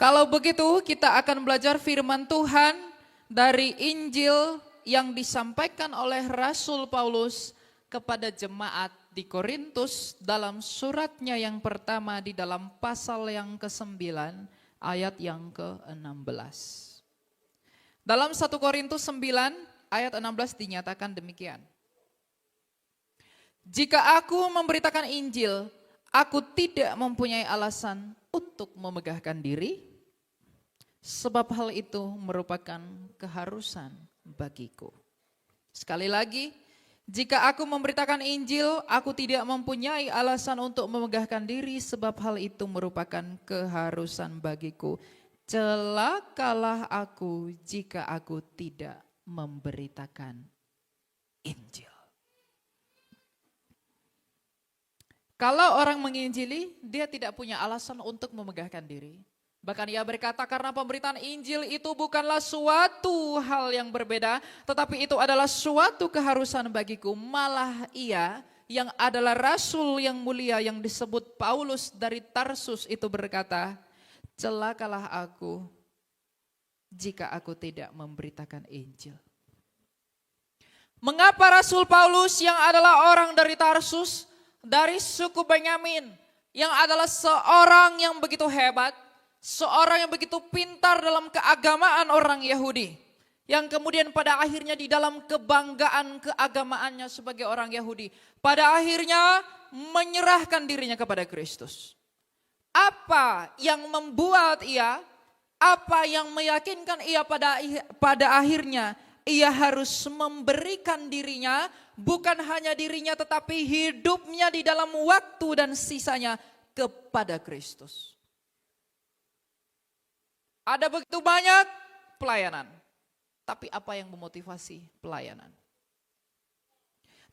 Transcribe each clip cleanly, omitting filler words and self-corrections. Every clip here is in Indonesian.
Kalau begitu kita akan belajar firman Tuhan dari Injil yang disampaikan oleh Rasul Paulus kepada jemaat di Korintus dalam suratnya yang pertama di dalam pasal yang ke-9 ayat yang ke-16. Dalam 1 Korintus 9 ayat 16 dinyatakan demikian. Jika aku memberitakan Injil, aku tidak mempunyai alasan untuk memegahkan diri, sebab hal itu merupakan keharusan bagiku. Sekali lagi, jika aku memberitakan Injil, aku tidak mempunyai alasan untuk memegahkan diri, sebab hal itu merupakan keharusan bagiku. Celakalah aku jika aku tidak memberitakan Injil. Kalau orang menginjili, dia tidak punya alasan untuk memegahkan diri. Bahkan ia berkata karena pemberitaan Injil itu bukanlah suatu hal yang berbeda, tetapi itu adalah suatu keharusan bagiku. Malah ia yang adalah rasul yang mulia yang disebut Paulus dari Tarsus itu berkata, celakalah aku jika aku tidak memberitakan Injil. Mengapa Rasul Paulus yang adalah orang dari Tarsus, dari suku Benyamin, yang adalah seorang yang begitu hebat, seorang yang begitu pintar dalam keagamaan orang Yahudi, yang kemudian pada akhirnya di dalam kebanggaan keagamaannya sebagai orang Yahudi, pada akhirnya menyerahkan dirinya kepada Kristus. Apa yang membuat ia, apa yang meyakinkan ia pada akhirnya ia harus memberikan dirinya, bukan hanya dirinya tetapi hidupnya di dalam waktu dan sisanya kepada Kristus. Ada begitu banyak pelayanan, tapi apa yang memotivasi pelayanan?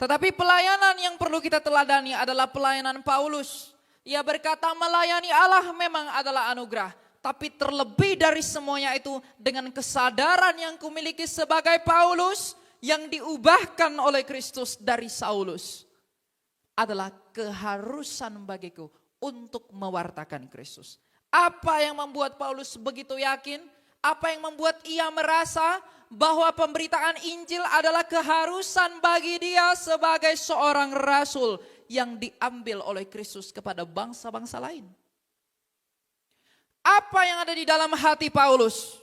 Tetapi pelayanan yang perlu kita teladani adalah pelayanan Paulus. Ia berkata melayani Allah memang adalah anugerah, tapi terlebih dari semuanya itu dengan kesadaran yang kumiliki sebagai Paulus yang diubahkan oleh Kristus dari Saulus adalah keharusan bagiku untuk mewartakan Kristus. Apa yang membuat Paulus begitu yakin? Apa yang membuat ia merasa bahwa pemberitaan Injil adalah keharusan bagi dia sebagai seorang rasul yang diambil oleh Kristus kepada bangsa-bangsa lain? Apa yang ada di dalam hati Paulus?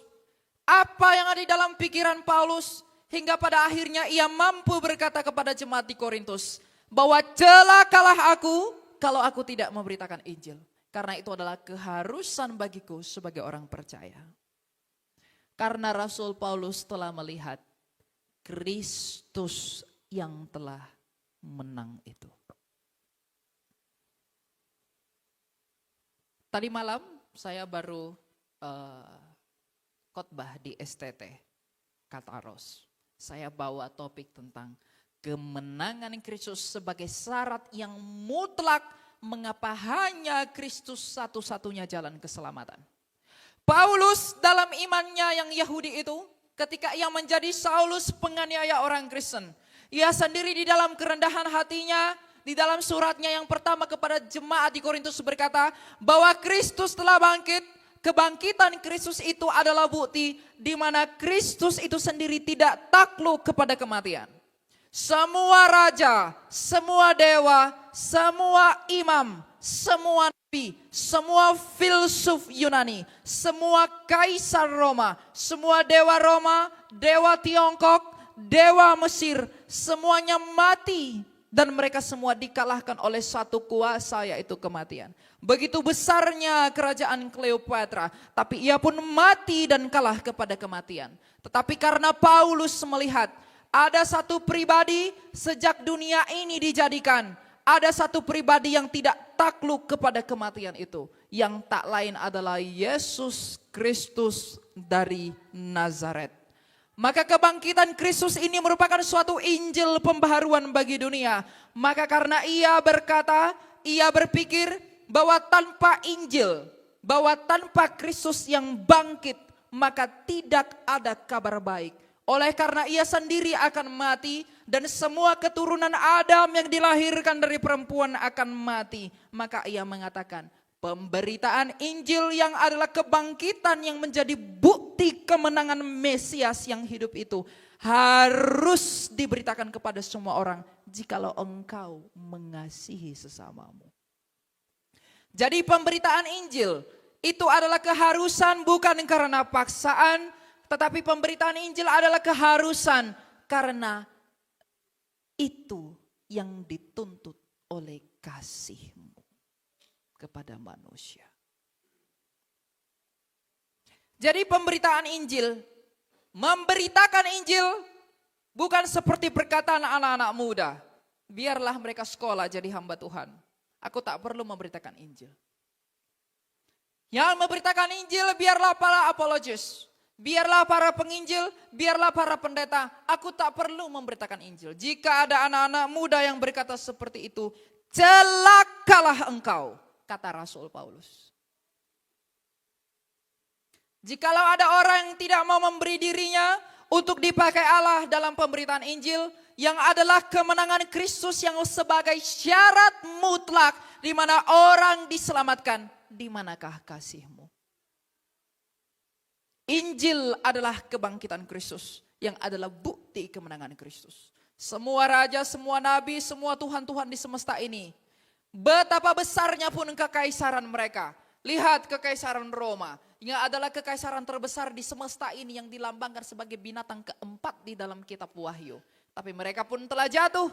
Apa yang ada di dalam pikiran Paulus? Hingga pada akhirnya ia mampu berkata kepada jemaat di Korintus bahwa celakalah aku kalau aku tidak memberitakan Injil. Karena itu adalah keharusan bagiku sebagai orang percaya. Karena Rasul Paulus telah melihat Kristus yang telah menang itu. Tadi malam saya baru khotbah di STT Kataros. Saya bawa topik tentang kemenangan Kristus sebagai syarat yang mutlak mengapa hanya Kristus satu-satunya jalan keselamatan. Paulus dalam imannya yang Yahudi itu, ketika ia menjadi Saulus penganiaya orang Kristen, ia sendiri di dalam kerendahan hatinya, di dalam suratnya yang pertama kepada jemaat di Korintus berkata bahwa Kristus telah bangkit. Kebangkitan Kristus itu adalah bukti di mana Kristus itu sendiri tidak takluk kepada kematian. Semua raja, semua dewa, semua imam, semua nabi, semua filsuf Yunani, semua kaisar Roma, semua dewa Roma, dewa Tiongkok, dewa Mesir, semuanya mati. Dan mereka semua dikalahkan oleh satu kuasa, yaitu kematian. Begitu besarnya kerajaan Kleopatra, tapi ia pun mati dan kalah kepada kematian. Tetapi karena Paulus melihat ada satu pribadi sejak dunia ini dijadikan, ada satu pribadi yang tidak takluk kepada kematian itu, yang tak lain adalah Yesus Kristus dari Nazaret. Maka kebangkitan Kristus ini merupakan suatu Injil pembaharuan bagi dunia. Maka karena ia berkata, ia berpikir bahwa tanpa Injil, bahwa tanpa Kristus yang bangkit, maka tidak ada kabar baik. Oleh karena ia sendiri akan mati dan semua keturunan Adam yang dilahirkan dari perempuan akan mati. Maka ia mengatakan, Pemberitaan Injil yang adalah kebangkitan yang menjadi bukti kemenangan Mesias yang hidup itu harus diberitakan kepada semua orang jikalau engkau mengasihi sesamamu. Jadi pemberitaan Injil itu adalah keharusan bukan karena paksaan, tetapi pemberitaan Injil adalah keharusan karena itu yang dituntut oleh kasih-Mu kepada manusia. Jadi pemberitaan Injil, memberitakan Injil bukan seperti perkataan anak-anak muda. Biarlah mereka sekolah jadi hamba Tuhan. Aku tak perlu memberitakan Injil. Yang memberitakan Injil biarlah para apologis. Biarlah para penginjil, biarlah para pendeta. Aku tak perlu memberitakan Injil. Jika ada anak-anak muda yang berkata seperti itu, celakalah engkau, kata Rasul Paulus. Jikalau ada orang yang tidak mau memberi dirinya untuk dipakai Allah dalam pemberitaan Injil, yang adalah kemenangan Kristus yang sebagai syarat mutlak di mana orang diselamatkan, di manakah kasih-Mu? Injil adalah kebangkitan Kristus yang adalah bukti kemenangan Kristus. Semua raja, semua nabi, semua Tuhan-Tuhan di semesta ini, betapa besarnya pun kekaisaran mereka. Lihat kekaisaran Roma yang adalah kekaisaran terbesar di semesta ini yang dilambangkan sebagai binatang keempat di dalam kitab Wahyu. Tapi mereka pun telah jatuh.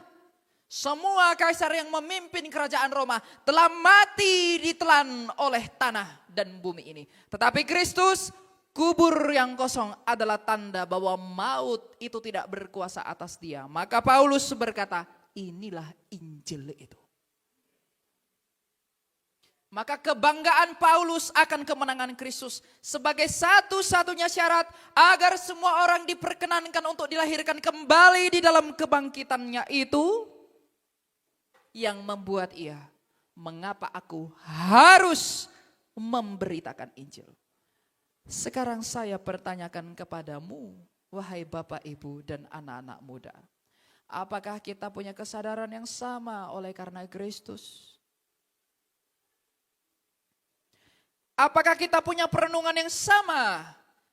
Semua kaisar yang memimpin kerajaan Roma telah mati ditelan oleh tanah dan bumi ini. Tetapi Kristus, kubur yang kosong adalah tanda bahwa maut itu tidak berkuasa atas dia. Maka Paulus berkata, inilah Injil itu. Maka kebanggaan Paulus akan kemenangan Kristus sebagai satu-satunya syarat agar semua orang diperkenankan untuk dilahirkan kembali di dalam kebangkitannya itu yang membuat ia, mengapa aku harus memberitakan Injil. Sekarang saya pertanyakan kepadamu, wahai Bapak, Ibu, dan anak-anak muda. Apakah kita punya kesadaran yang sama oleh karena Kristus? Apakah kita punya perenungan yang sama?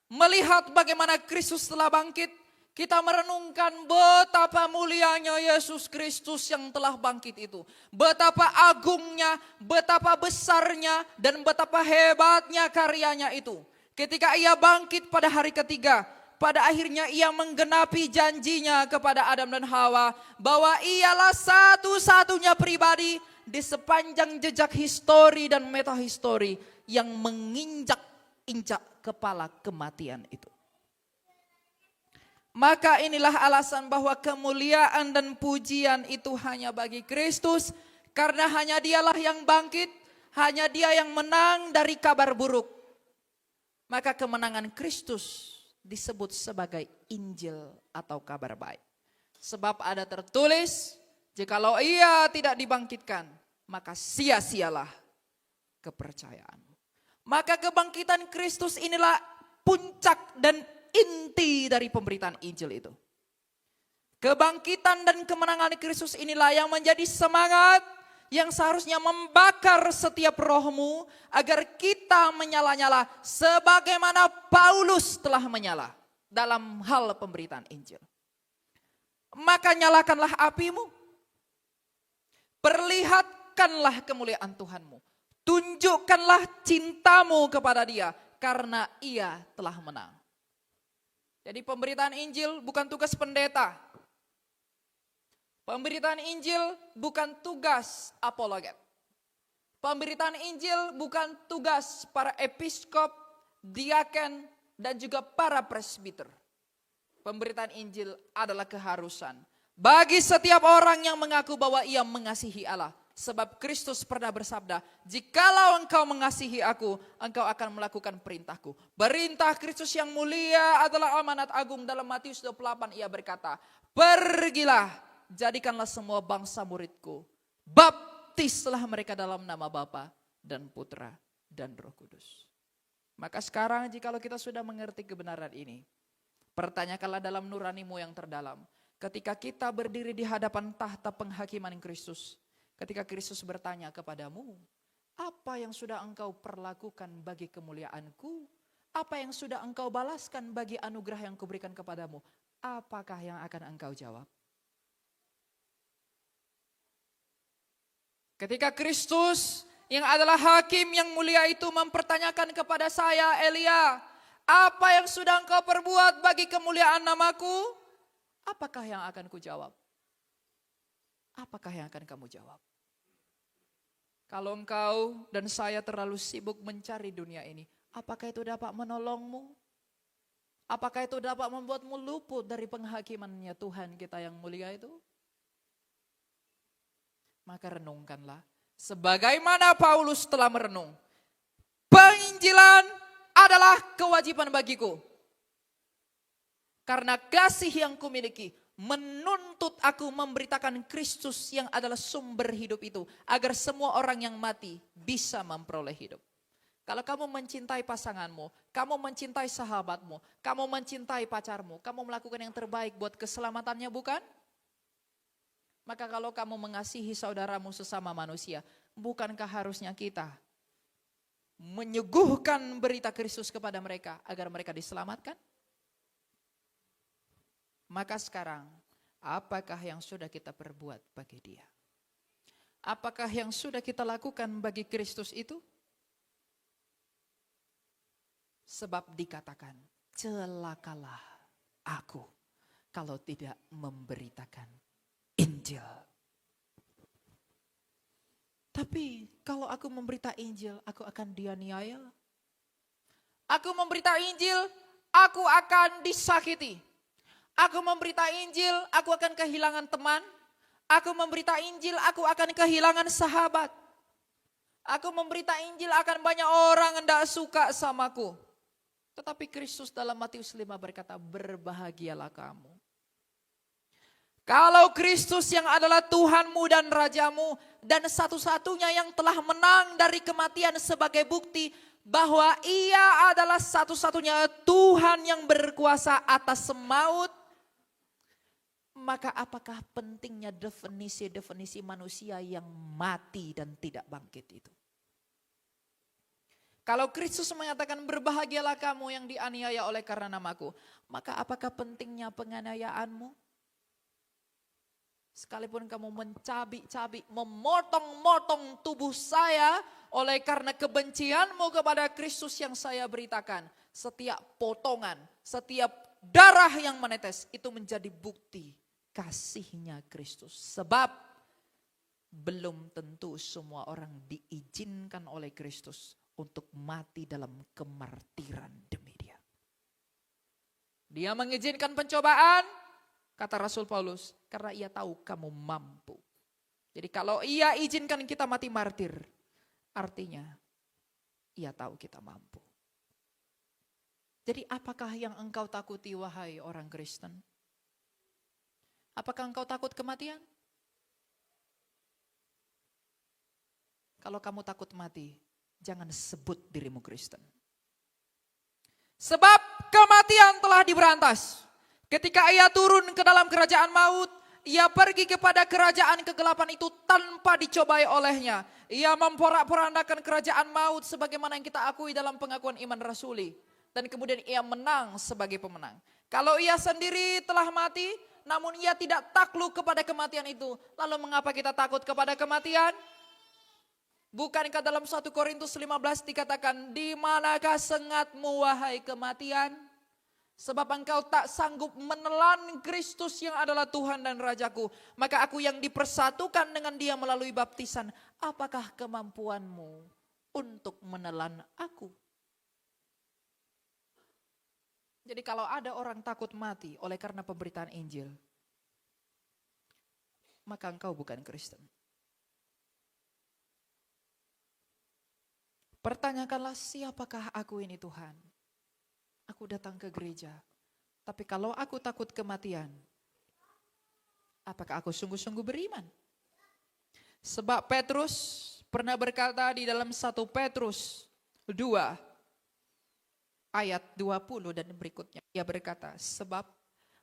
Melihat bagaimana Kristus telah bangkit, kita merenungkan betapa mulianya Yesus Kristus yang telah bangkit itu. Betapa agungnya, betapa besarnya, dan betapa hebatnya karyanya itu. Ketika ia bangkit pada hari ketiga, pada akhirnya ia menggenapi janjinya kepada Adam dan Hawa bahwa ialah satu-satunya pribadi di sepanjang jejak histori dan metahistori yang menginjak-injak kepala kematian itu. Maka inilah alasan bahwa kemuliaan dan pujian itu hanya bagi Kristus, karena hanya dialah yang bangkit, hanya dia yang menang dari kabar buruk. Maka kemenangan Kristus disebut sebagai Injil atau kabar baik. Sebab ada tertulis, jikalau ia tidak dibangkitkan, maka sia-sialah kepercayaan. Maka kebangkitan Kristus inilah puncak dan inti dari pemberitaan Injil itu. Kebangkitan dan kemenangan Kristus inilah yang menjadi semangat yang seharusnya membakar setiap rohmu agar kita menyala-nyala sebagaimana Paulus telah menyala dalam hal pemberitaan Injil. Maka nyalakanlah apimu, perlihatkanlah kemuliaan Tuhanmu. Tunjukkanlah cintamu kepada dia karena ia telah menang. Jadi pemberitaan Injil bukan tugas pendeta. Pemberitaan Injil bukan tugas apologet. Pemberitaan Injil bukan tugas para episkop, diaken, dan juga para presbiter. Pemberitaan Injil adalah keharusan bagi setiap orang yang mengaku bahwa ia mengasihi Allah. Sebab Kristus pernah bersabda, jikalau engkau mengasihi aku, engkau akan melakukan perintahku. Perintah Kristus yang mulia adalah amanat agung. Dalam Matius 28 ia berkata, pergilah, jadikanlah semua bangsa muridku. Baptislah mereka dalam nama Bapa dan Putra dan Roh Kudus. Maka sekarang jikalau kita sudah mengerti kebenaran ini, pertanyakanlah dalam nuranimu yang terdalam. Ketika kita berdiri di hadapan tahta penghakiman Kristus, ketika Kristus bertanya kepadamu, Apa yang sudah engkau perlakukan bagi kemuliaanku? Apa yang sudah engkau balaskan bagi anugerah yang kuberikan kepadamu? Apakah yang akan engkau jawab? Ketika Kristus yang adalah hakim yang mulia itu mempertanyakan kepada saya, Elia, apa yang sudah engkau perbuat bagi kemuliaan namaku? Apakah yang akan kujawab? Apakah yang akan kamu jawab? Kalau engkau dan saya terlalu sibuk mencari dunia ini, apakah itu dapat menolongmu? Apakah itu dapat membuatmu luput dari penghakimannya Tuhan kita yang mulia itu? Maka renungkanlah. Sebagaimana Paulus telah merenung. Penginjilan adalah kewajiban bagiku. Karena kasih yang kumiliki menuntut aku memberitakan Kristus yang adalah sumber hidup itu. Agar semua orang yang mati bisa memperoleh hidup. Kalau kamu mencintai pasanganmu, kamu mencintai sahabatmu, kamu mencintai pacarmu, kamu melakukan yang terbaik buat keselamatannya, bukan? Maka kalau kamu mengasihi saudaramu sesama manusia, bukankah harusnya kita menyuguhkan berita Kristus kepada mereka agar mereka diselamatkan? Maka sekarang, apakah yang sudah kita perbuat bagi dia? Apakah yang sudah kita lakukan bagi Kristus itu? Sebab dikatakan, celakalah aku kalau tidak memberitakan Injil. Tapi kalau aku memberita Injil, aku akan dianiaya. Aku memberita Injil, aku akan disakiti. Aku memberita Injil, aku akan kehilangan teman. Aku memberita Injil, aku akan kehilangan sahabat. Aku memberita Injil, akan banyak orang yang tidak suka samaku. Tetapi Kristus dalam Matius 5 berkata, berbahagialah kamu. Kalau Kristus yang adalah Tuhanmu dan Rajamu, dan satu-satunya yang telah menang dari kematian sebagai bukti bahwa ia adalah satu-satunya Tuhan yang berkuasa atas maut, maka apakah pentingnya definisi-definisi manusia yang mati dan tidak bangkit itu? Kalau Kristus mengatakan berbahagialah kamu yang dianiaya oleh karena namaku, maka apakah pentingnya penganiayaanmu? Sekalipun kamu mencabik-cabik, memotong-motong tubuh saya oleh karena kebencianmu kepada Kristus yang saya beritakan. Setiap potongan, setiap darah yang menetes itu menjadi bukti kasihnya Kristus. Sebab belum tentu semua orang diizinkan oleh Kristus untuk mati dalam kemartiran demi dia. Dia mengizinkan pencobaan, kata Rasul Paulus, karena ia tahu kamu mampu. Jadi kalau ia izinkan kita mati martir, artinya ia tahu kita mampu. Jadi apakah yang engkau takuti wahai orang Kristen? Apakah engkau takut kematian? Kalau kamu takut mati, jangan sebut dirimu Kristen. Sebab kematian telah diberantas. Ketika ia turun ke dalam kerajaan maut, ia pergi kepada kerajaan kegelapan itu tanpa dicobai olehnya. Ia memporak-porandakan kerajaan maut sebagaimana yang kita akui dalam pengakuan iman rasuli. Dan kemudian ia menang sebagai pemenang. Kalau ia sendiri telah mati, namun ia tidak takluk kepada kematian itu. Lalu mengapa kita takut kepada kematian? Bukankah dalam 1 Korintus 15 dikatakan, di manakah sengatmu wahai kematian? Sebab engkau tak sanggup menelan Kristus yang adalah Tuhan dan Rajaku. Maka aku yang dipersatukan dengan dia melalui baptisan. Apakah kemampuanmu untuk menelan aku? Jadi kalau ada orang takut mati oleh karena pemberitaan Injil, maka engkau bukan Kristen. Pertanyakanlah, siapakah aku ini Tuhan? Aku datang ke gereja, tapi kalau aku takut kematian, apakah aku sungguh-sungguh beriman? Sebab Petrus pernah berkata di dalam 1 Petrus 2 ayat 20 dan berikutnya. Ia berkata, sebab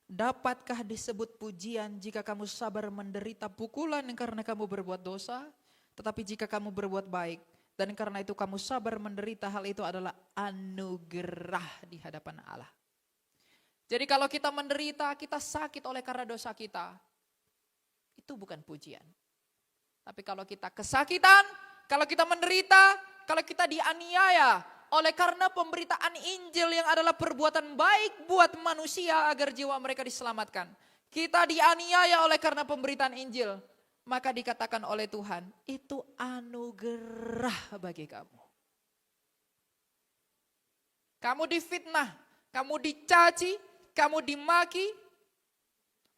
dapatkah disebut pujian jika kamu sabar menderita pukulan karena kamu berbuat dosa? Tetapi jika kamu berbuat baik, Dan karena itu kamu sabar menderita, hal itu adalah anugerah di hadapan Allah. Jadi kalau kita menderita, kita sakit oleh karena dosa kita, itu bukan pujian. Tapi kalau kita kesakitan, kalau kita menderita, kalau kita dianiaya oleh karena pemberitaan Injil yang adalah perbuatan baik buat manusia agar jiwa mereka diselamatkan. Kita dianiaya oleh karena pemberitaan Injil. Maka dikatakan oleh Tuhan, itu anugerah bagi kamu. Kamu difitnah, kamu dicaci, kamu dimaki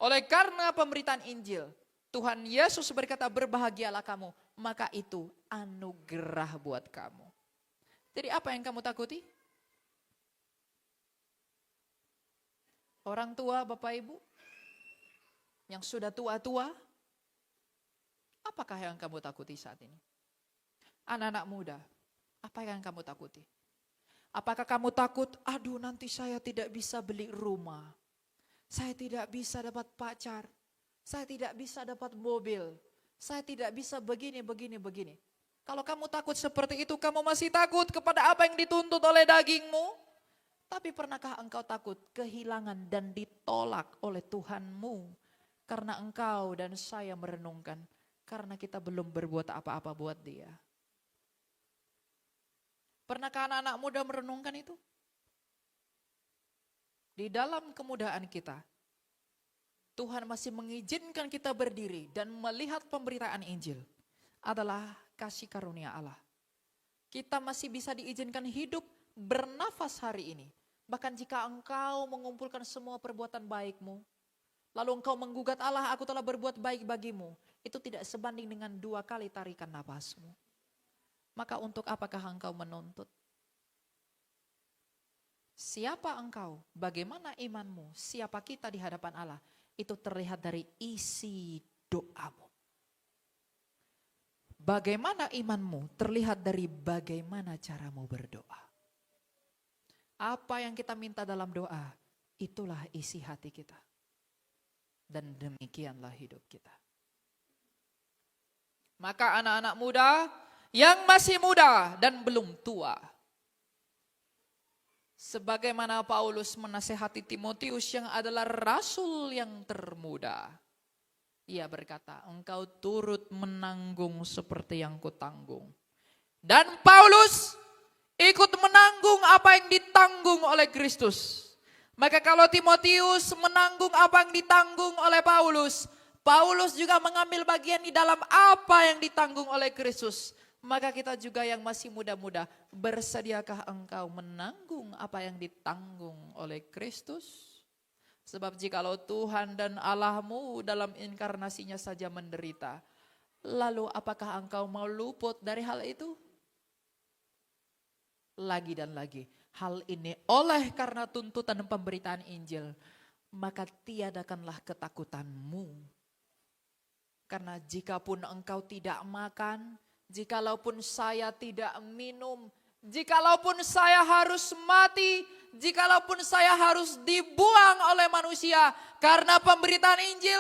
oleh karena pemberitaan Injil. Tuhan Yesus berkata, berbahagialah kamu. Maka itu anugerah buat kamu. Jadi apa yang kamu takuti? Orang tua, Bapak Ibu, yang sudah tua-tua, apakah yang kamu takuti saat ini? Anak-anak muda, apa yang kamu takuti? Apakah kamu takut, aduh nanti saya tidak bisa beli rumah, saya tidak bisa dapat pacar, saya tidak bisa dapat mobil, saya tidak bisa begini. Kalau kamu takut seperti itu, kamu masih takut kepada apa yang dituntut oleh dagingmu? Tapi pernahkah engkau takut kehilangan dan ditolak oleh Tuhanmu? Karena engkau dan saya merenungkan, karena kita belum berbuat apa-apa buat Dia. Pernahkah anak-anak muda merenungkan itu? Di dalam kemudaan kita, Tuhan masih mengizinkan kita berdiri dan melihat pemberitaan Injil adalah kasih karunia Allah. Kita masih bisa diizinkan hidup, bernafas hari ini. Bahkan jika engkau mengumpulkan semua perbuatan baikmu, lalu engkau menggugat Allah, aku telah berbuat baik bagimu, itu tidak sebanding dengan 2 kali tarikan nafasmu. Maka untuk apakah engkau menuntut? Siapa engkau? Bagaimana imanmu? Siapa kita di hadapan Allah? Itu terlihat dari isi doamu. Bagaimana imanmu? Terlihat dari bagaimana caramu berdoa. Apa yang kita minta dalam doa, itulah isi hati kita. Dan demikianlah hidup kita. Maka anak-anak muda yang masih muda dan belum tua, sebagaimana Paulus menasehati Timotius yang adalah rasul yang termuda, ia berkata, engkau turut menanggung seperti yang kutanggung. Dan Paulus ikut menanggung apa yang ditanggung oleh Kristus. Maka kalau Timotius menanggung apa yang ditanggung oleh Paulus, Paulus juga mengambil bagian di dalam apa yang ditanggung oleh Kristus. Maka kita juga yang masih muda-muda, bersediakah engkau menanggung apa yang ditanggung oleh Kristus? Sebab jikalau Tuhan dan Allahmu dalam inkarnasinya saja menderita, lalu apakah engkau mau luput dari hal itu? Lagi dan lagi, hal ini oleh karena tuntutan pemberitaan Injil, maka tiadakanlah ketakutanmu. Karena jikapun engkau tidak makan, jikalaupun saya tidak minum, jikalaupun saya harus mati, jikalaupun saya harus dibuang oleh manusia karena pemberitaan Injil,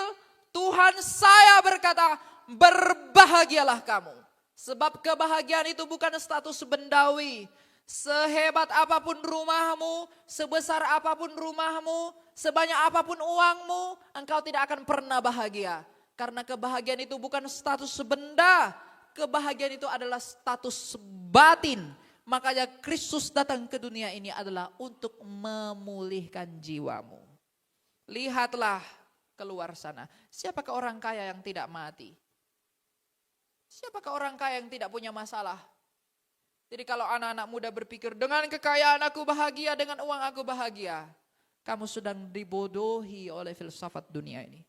Tuhan saya berkata, berbahagialah kamu. Sebab kebahagiaan itu bukan status bendawi. Sehebat apapun rumahmu, sebesar apapun rumahmu, sebanyak apapun uangmu, engkau tidak akan pernah bahagia. Karena kebahagiaan itu bukan status benda, kebahagiaan itu adalah status batin. Makanya Kristus datang ke dunia ini adalah untuk memulihkan jiwamu. Lihatlah keluar sana. Siapakah orang kaya yang tidak mati? Siapakah orang kaya yang tidak punya masalah? Jadi kalau anak-anak muda berpikir dengan kekayaan aku bahagia, dengan uang aku bahagia, kamu sedang dibodohi oleh filsafat dunia ini.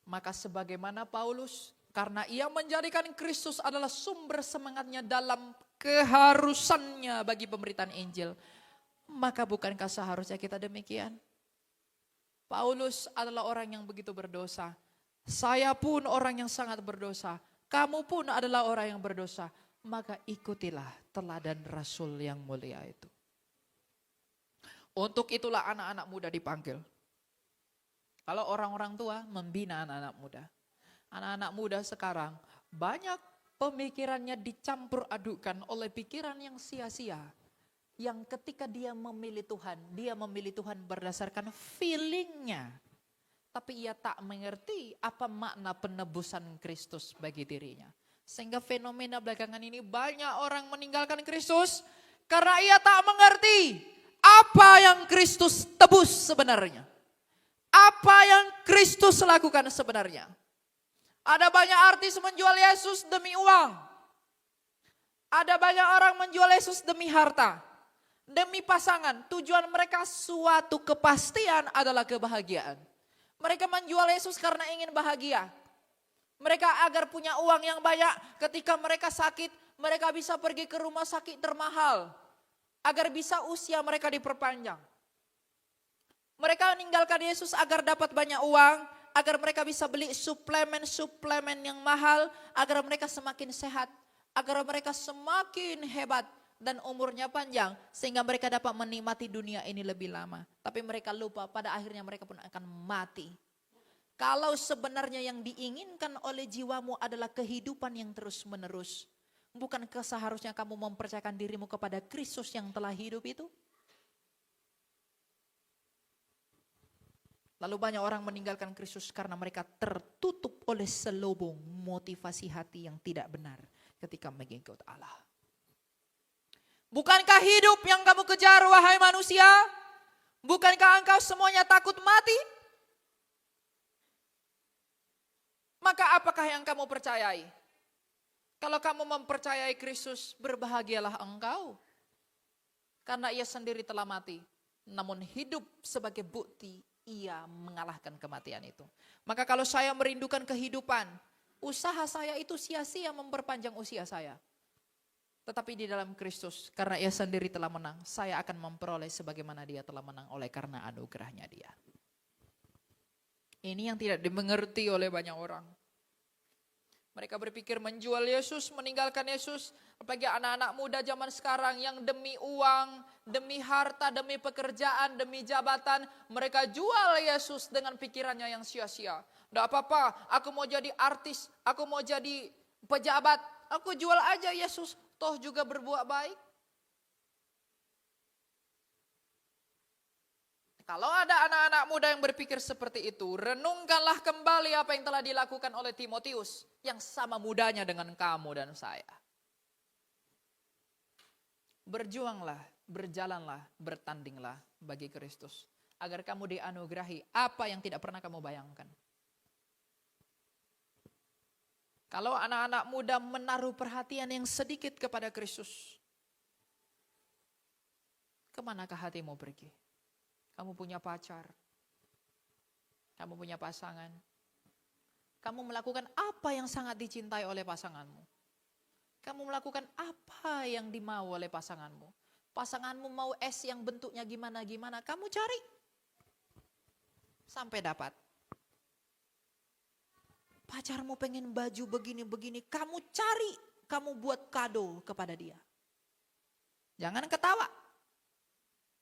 Maka sebagaimana Paulus, karena ia menjadikan Kristus adalah sumber semangatnya dalam keharusannya bagi pemberitaan Injil, maka bukankah seharusnya kita demikian? Paulus adalah orang yang begitu berdosa. Saya pun orang yang sangat berdosa. Kamu pun adalah orang yang berdosa. Maka ikutilah teladan Rasul yang mulia itu. Untuk itulah anak-anak muda dipanggil. Kalau orang-orang tua membina anak-anak muda. Anak-anak muda sekarang Banyak pemikirannya dicampur adukan oleh pikiran yang sia-sia. Yang ketika dia memilih Tuhan berdasarkan feelingnya. Tapi ia tak mengerti apa makna penebusan Kristus bagi dirinya. Sehingga fenomena belakangan ini banyak orang meninggalkan Kristus karena ia tak mengerti apa yang Kristus tebus sebenarnya. Apa yang Kristus lakukan sebenarnya. Ada banyak artis menjual Yesus demi uang. Ada banyak orang menjual Yesus demi harta. Demi pasangan. Tujuan mereka suatu kepastian adalah kebahagiaan. Mereka menjual Yesus karena ingin bahagia. Mereka agar punya uang yang banyak. Ketika mereka sakit, mereka bisa pergi ke rumah sakit termahal. Agar bisa usia mereka diperpanjang. Mereka meninggalkan Yesus agar dapat banyak uang. Agar mereka bisa beli suplemen-suplemen yang mahal. Agar mereka semakin sehat. Agar mereka semakin hebat. Dan umurnya panjang. Sehingga mereka dapat menikmati dunia ini lebih lama. Tapi mereka lupa pada akhirnya mereka pun akan mati. Kalau sebenarnya yang diinginkan oleh jiwamu adalah kehidupan yang terus menerus. Bukankah seharusnya kamu mempercayakan dirimu kepada Kristus yang telah hidup itu? Lalu banyak orang meninggalkan Kristus karena mereka tertutup oleh selubung motivasi hati yang tidak benar ketika mengikut Allah. Bukankah hidup yang kamu kejar, wahai manusia? Bukankah engkau semuanya takut mati? Maka apakah yang kamu percayai? Kalau kamu mempercayai Kristus, berbahagialah engkau. Karena ia sendiri telah mati. Namun hidup sebagai bukti ia mengalahkan kematian itu. Maka kalau saya merindukan kehidupan, usaha saya itu sia-sia memperpanjang usia saya. Tetapi di dalam Kristus, karena ia sendiri telah menang, saya akan memperoleh sebagaimana dia telah menang oleh karena anugerahnya dia. Ini yang tidak dimengerti oleh banyak orang. Mereka berpikir menjual Yesus, meninggalkan Yesus. Apalagi anak-anak muda zaman sekarang yang demi uang, demi harta, demi pekerjaan, demi jabatan. Mereka jual Yesus dengan pikirannya yang sia-sia. Tidak apa-apa, aku mau jadi artis, aku mau jadi pejabat. Aku jual aja Yesus. Toh juga berbuat baik. Kalau ada anak-anak muda yang berpikir seperti itu, renungkanlah kembali apa yang telah dilakukan oleh Timotius yang sama mudanya dengan kamu dan saya. Berjuanglah, berjalanlah, bertandinglah bagi Kristus agar kamu dianugerahi apa yang tidak pernah kamu bayangkan. Kalau anak-anak muda menaruh perhatian yang sedikit kepada Kristus, kemanakah hatimu pergi? Kamu punya pacar, kamu punya pasangan, kamu melakukan apa yang sangat dicintai oleh pasanganmu. Kamu melakukan apa yang dimau oleh pasanganmu. Pasanganmu mau es yang bentuknya gimana-gimana, kamu cari. Sampai dapat. Pacarmu pengen baju begini-begini, kamu cari, kamu buat kado kepada dia. Jangan ketawa.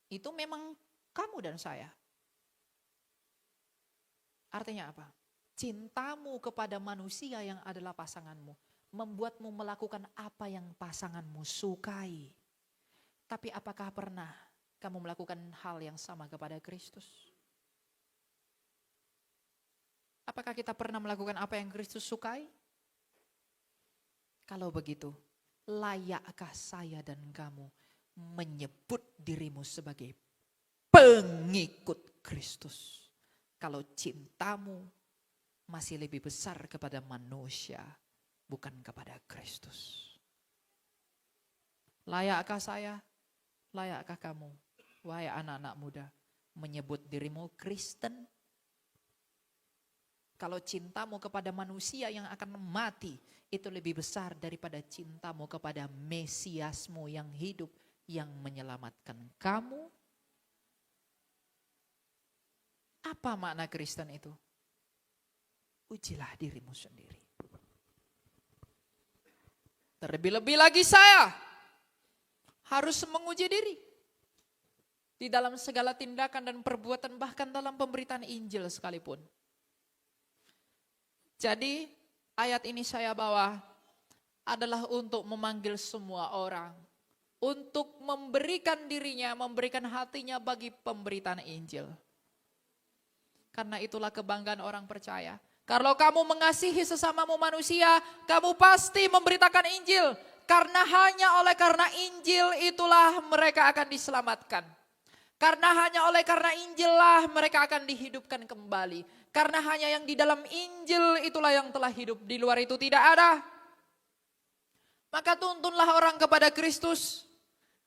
Itu memang kamu dan saya. Artinya apa? Cintamu kepada manusia yang adalah pasanganmu membuatmu melakukan apa yang pasanganmu sukai. Tapi apakah pernah kamu melakukan hal yang sama kepada Kristus? Apakah kita pernah melakukan apa yang Kristus sukai? Kalau begitu, layakkah saya dan kamu menyebut dirimu sebagai pengikut Kristus? Kalau cintamu masih lebih besar kepada manusia, bukan kepada Kristus. Layakkah saya? Layakkah kamu? Wahai anak-anak muda, menyebut dirimu Kristen? Kalau cintamu kepada manusia yang akan mati, itu lebih besar daripada cintamu kepada Mesiasmu yang hidup, yang menyelamatkan kamu. Apa makna Kristen itu? Ujilah dirimu sendiri. Terlebih-lebih lagi saya harus menguji diri. Di dalam segala tindakan dan perbuatan, bahkan dalam pemberitaan Injil sekalipun. Jadi Ayat ini saya bawa adalah untuk memanggil semua orang, untuk memberikan dirinya, memberikan hatinya bagi pemberitaan Injil. Karena itulah kebanggaan orang percaya. Kalau kamu mengasihi sesamamu manusia, kamu pasti memberitakan Injil. Karena karena Injil itulah mereka akan diselamatkan. Karena Injil lah mereka akan dihidupkan kembali. Karena hanya yang di dalam Injil itulah yang telah hidup. Di luar itu tidak ada. Maka tuntunlah orang kepada Kristus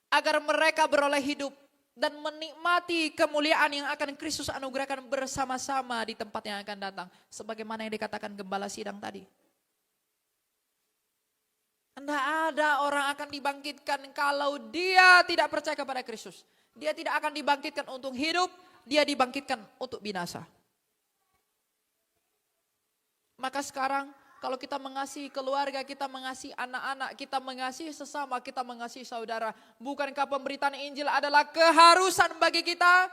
agar mereka beroleh hidup dan menikmati kemuliaan yang akan Kristus anugerahkan bersama-sama di tempat yang akan datang. Sebagaimana yang dikatakan gembala sidang tadi. Tidak ada orang akan dibangkitkan kalau dia tidak percaya kepada Kristus. Dia tidak akan dibangkitkan untuk hidup, dia dibangkitkan untuk binasa. Maka sekarang kalau kita mengasihi keluarga, kita mengasihi anak-anak, kita mengasihi sesama, kita mengasihi saudara. Bukankah pemberitaan Injil adalah keharusan bagi kita?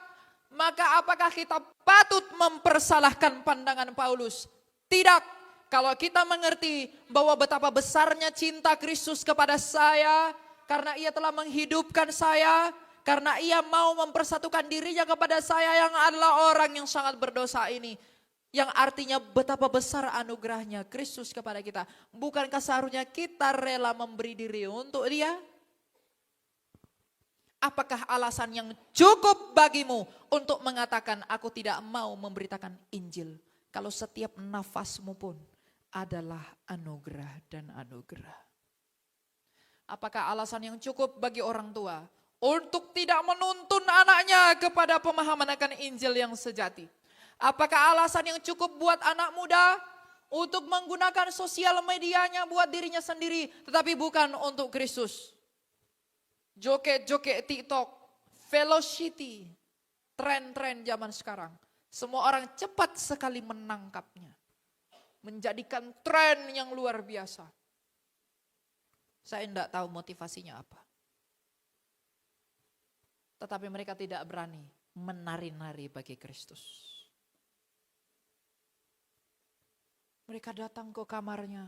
Maka apakah kita patut mempersalahkan pandangan Paulus? Tidak. Kalau kita mengerti bahwa betapa besarnya cinta Kristus kepada saya, karena ia telah menghidupkan saya, karena ia mau mempersatukan dirinya kepada saya yang adalah orang yang sangat berdosa ini. Yang artinya betapa besar anugerahnya Kristus kepada kita. Bukankah seharusnya kita rela memberi diri untuk dia? Apakah alasan yang cukup bagimu untuk mengatakan aku tidak mau memberitakan Injil? Kalau setiap nafasmu pun adalah anugerah dan anugerah. Apakah alasan yang cukup bagi orang tua untuk tidak menuntun anaknya kepada pemahaman akan Injil yang sejati? Apakah alasan yang cukup buat anak muda untuk menggunakan sosial medianya buat dirinya sendiri, tetapi bukan untuk Kristus? Joget-joget TikTok, velocity, tren-tren zaman sekarang. Semua orang cepat sekali menangkapnya. Menjadikan tren yang luar biasa. Saya tidak tahu motivasinya apa. Tetapi mereka tidak berani menari-nari bagi Kristus. Mereka datang ke kamarnya,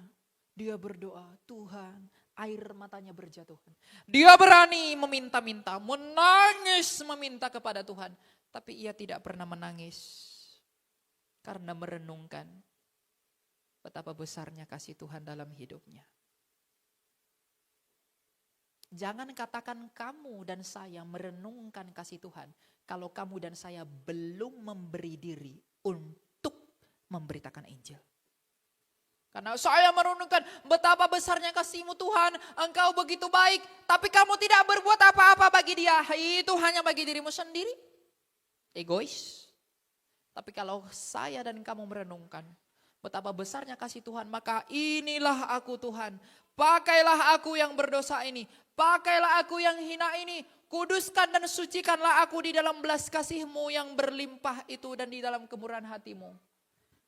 dia berdoa, Tuhan, air matanya berjatuhan. Dia berani meminta-minta, menangis meminta kepada Tuhan. Tapi ia tidak pernah menangis karena merenungkan betapa besarnya kasih Tuhan dalam hidupnya. Jangan katakan kamu dan saya merenungkan kasih Tuhan kalau kamu dan saya belum memberi diri untuk memberitakan Injil. Karena saya merenungkan betapa besarnya kasih-Mu Tuhan, Engkau begitu baik, tapi kamu tidak berbuat apa-apa bagi dia. Itu hanya bagi dirimu sendiri. Egois. Tapi kalau saya dan kamu merenungkan betapa besarnya kasih Tuhan, maka inilah aku Tuhan. Pakailah aku yang berdosa ini. Pakailah aku yang hina ini. Kuduskan dan sucikanlah aku di dalam belas kasih-Mu yang berlimpah itu dan di dalam kemurahan hati-Mu.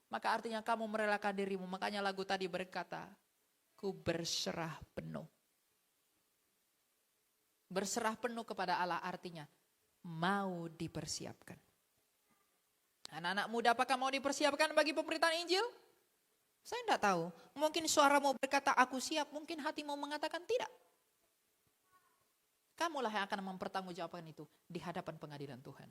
Maka artinya kamu merelakan dirimu. Makanya lagu tadi berkata, ku berserah penuh. Berserah penuh kepada Allah artinya mau dipersiapkan. Anak-anak muda apakah mau dipersiapkan bagi pemberitaan Injil? Saya tidak tahu. Mungkin suaramu berkata aku siap, mungkin hatimu mengatakan tidak. Kamulah yang akan mempertanggungjawabkan itu di hadapan pengadilan Tuhan.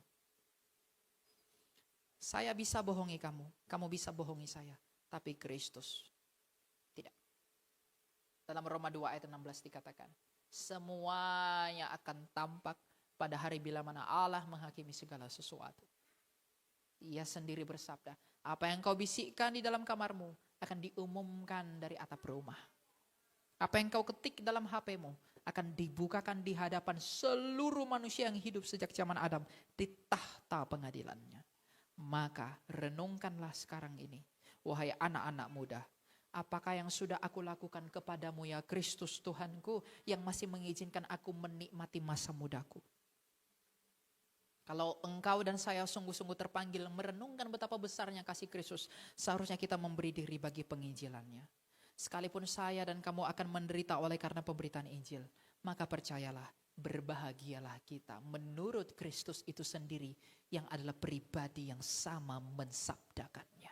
Saya bisa bohongi kamu bisa bohongi saya, tapi Kristus tidak. Dalam Roma 2 ayat 16 dikatakan, semuanya akan tampak pada hari bila mana Allah menghakimi segala sesuatu. Ia sendiri bersabda, apa yang kau bisikkan di dalam kamarmu akan diumumkan dari atap rumah. Apa yang kau ketik dalam HP-mu akan dibukakan di hadapan seluruh manusia yang hidup sejak zaman Adam di tahta pengadilannya. Maka renungkanlah sekarang ini, wahai anak-anak muda, apakah yang sudah aku lakukan kepadamu ya Kristus Tuhanku, yang masih mengizinkan aku menikmati masa mudaku. Kalau engkau dan saya sungguh-sungguh terpanggil merenungkan betapa besarnya kasih Kristus, seharusnya kita memberi diri bagi penginjilannya. Sekalipun saya dan kamu akan menderita oleh karena pemberitaan Injil, maka percayalah, berbahagialah kita menurut Kristus itu sendiri yang adalah pribadi yang sama mensabdakannya.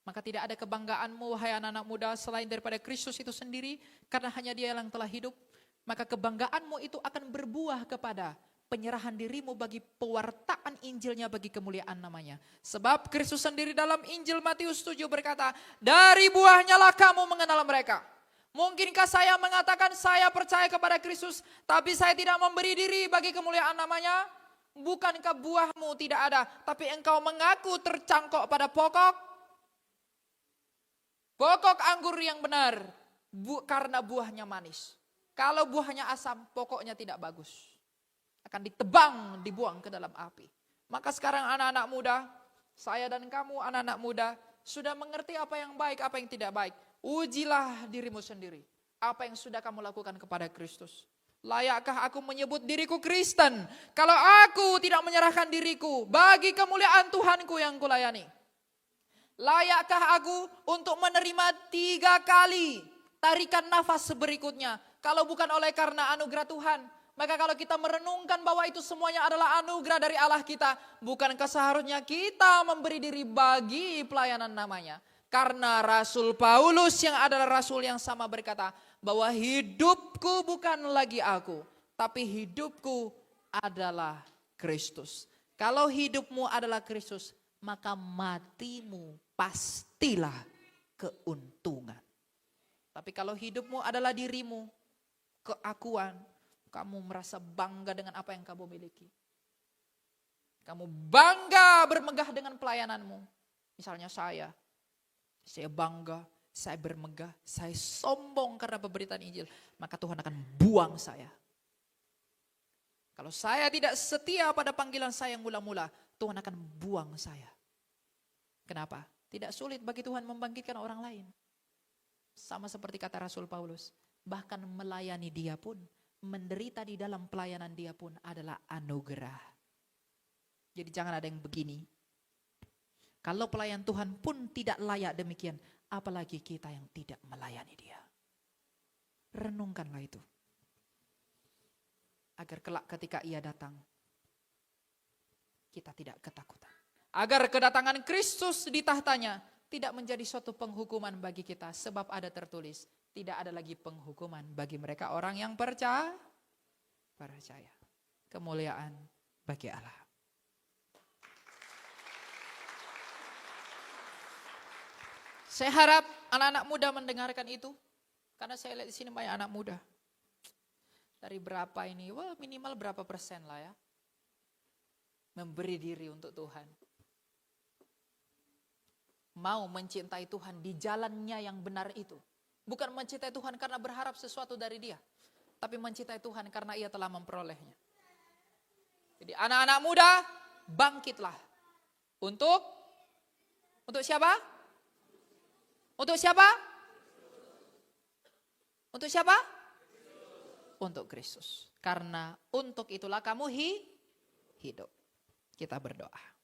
Maka tidak ada kebanggaanmu, wahai anak-anak muda, selain daripada Kristus itu sendiri, karena hanya Dia yang telah hidup. Maka kebanggaanmu itu akan berbuah kepada penyerahan dirimu bagi pewartaan Injilnya, bagi kemuliaan namanya. Sebab Kristus sendiri dalam Injil Matius 7 berkata, dari buahnya lah kamu mengenal mereka. Mungkinkah saya mengatakan saya percaya kepada Kristus, tapi saya tidak memberi diri bagi kemuliaan namanya? Bukankah buahmu tidak ada, tapi engkau mengaku tercangkok pada pokok anggur yang benar, karena buahnya manis. Kalau buahnya asam, pokoknya tidak bagus. Akan ditebang, dibuang ke dalam api. Maka sekarang anak-anak muda, saya dan kamu anak-anak muda, sudah mengerti apa yang baik, apa yang tidak baik. Ujilah dirimu sendiri. Apa yang sudah kamu lakukan kepada Kristus? Layakkah aku menyebut diriku Kristen, kalau aku tidak menyerahkan diriku bagi kemuliaan Tuhanku yang kulayani? Layakkah aku untuk menerima 3 kali tarikan nafas berikutnya, kalau bukan oleh karena anugerah Tuhan? Maka kalau kita merenungkan bahwa itu semuanya adalah anugerah dari Allah kita, bukankah seharusnya kita memberi diri bagi pelayanan namanya? Karena Rasul Paulus yang adalah rasul yang sama berkata, bahwa hidupku bukan lagi aku, tapi hidupku adalah Kristus. Kalau hidupmu adalah Kristus, maka matimu pastilah keuntungan. Tapi kalau hidupmu adalah dirimu, keakuan, kamu merasa bangga dengan apa yang kamu miliki. Kamu bangga bermegah dengan pelayananmu. Misalnya saya bangga, saya bermegah, saya sombong karena pemberitaan Injil. Maka Tuhan akan buang saya. Kalau saya tidak setia pada panggilan saya yang mula-mula, Tuhan akan buang saya. Kenapa? Tidak sulit bagi Tuhan membangkitkan orang lain. Sama seperti kata Rasul Paulus, bahkan melayani dia pun, menderita di dalam pelayanan dia pun adalah anugerah. Jadi jangan ada yang begini. Kalau pelayan Tuhan pun tidak layak demikian, apalagi kita yang tidak melayani dia. Renungkanlah itu. Agar kelak ketika ia datang, kita tidak ketakutan. Agar kedatangan Kristus di tahtanya tidak menjadi suatu penghukuman bagi kita. Sebab ada tertulis, tidak ada lagi penghukuman bagi mereka orang yang percaya. Kemuliaan bagi Allah. Saya harap anak-anak muda mendengarkan itu. Karena saya lihat di sini banyak anak muda. Dari berapa ini? Wah, minimal berapa persen lah ya. Memberi diri untuk Tuhan. Mau mencintai Tuhan di jalannya yang benar itu. Bukan mencintai Tuhan karena berharap sesuatu dari dia. Tapi mencintai Tuhan karena ia telah memperolehnya. Jadi anak-anak muda, bangkitlah. Untuk siapa? Untuk siapa? Untuk siapa? Untuk Kristus. Karena untuk itulah kamu hidup. Kita berdoa.